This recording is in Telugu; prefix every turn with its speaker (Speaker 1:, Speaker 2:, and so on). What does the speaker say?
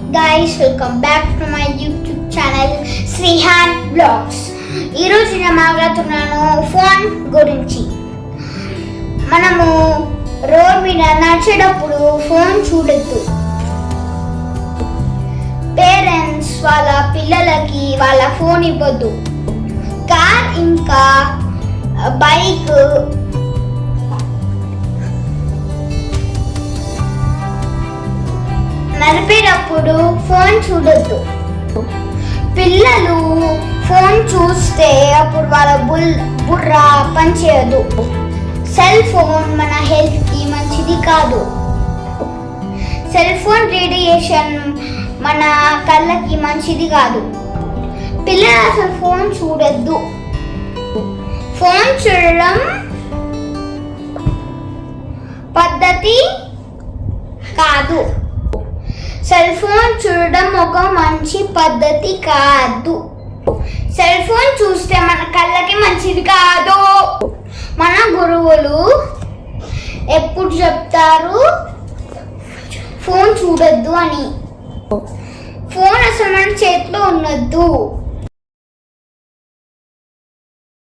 Speaker 1: guys, welcome back to my YouTube channel Srihan Vlogs. ఈరోజు నేను మాట్లాడుతున్నాను ఫోన్ గురించి. మనము రోడ్ మీద నడిచేటప్పుడు ఫోన్ చూడొద్దు. పేరెంట్స్ వాళ్ళ పిల్లలకి వాళ్ళ ఫోన్ ఇవ్వద్దు. కార్ ఇంకా బైక్ నడిపేటప్పుడు ఫోన్ చూడొద్దు. పిల్లలు ఫోన్ చూస్తే అప్పుడు వాళ్ళ బుర్ర పనిచేయదు. సెల్ ఫోన్ మన హెల్త్కి మంచిది కాదు. సెల్ ఫోన్ రేడియేషన్ మన కళ్ళకి మంచిది కాదు. పిల్లలు అసలు ఫోన్ చూడొద్దు. ఫోన్ చూడడం పద్ధతి కాదు. సెల్ ఫోన్ చూడడం ఒక మంచి పద్ధతి కాదు. సెల్ ఫోన్ చూస్తే మన కళ్ళకి మంచిది కాదు. మన గురువులు ఎప్పుడు చెప్తారు ఫోన్ చూడొద్దు అని. ఫోన్ అసలు మన చేతిలో ఉండొద్దు.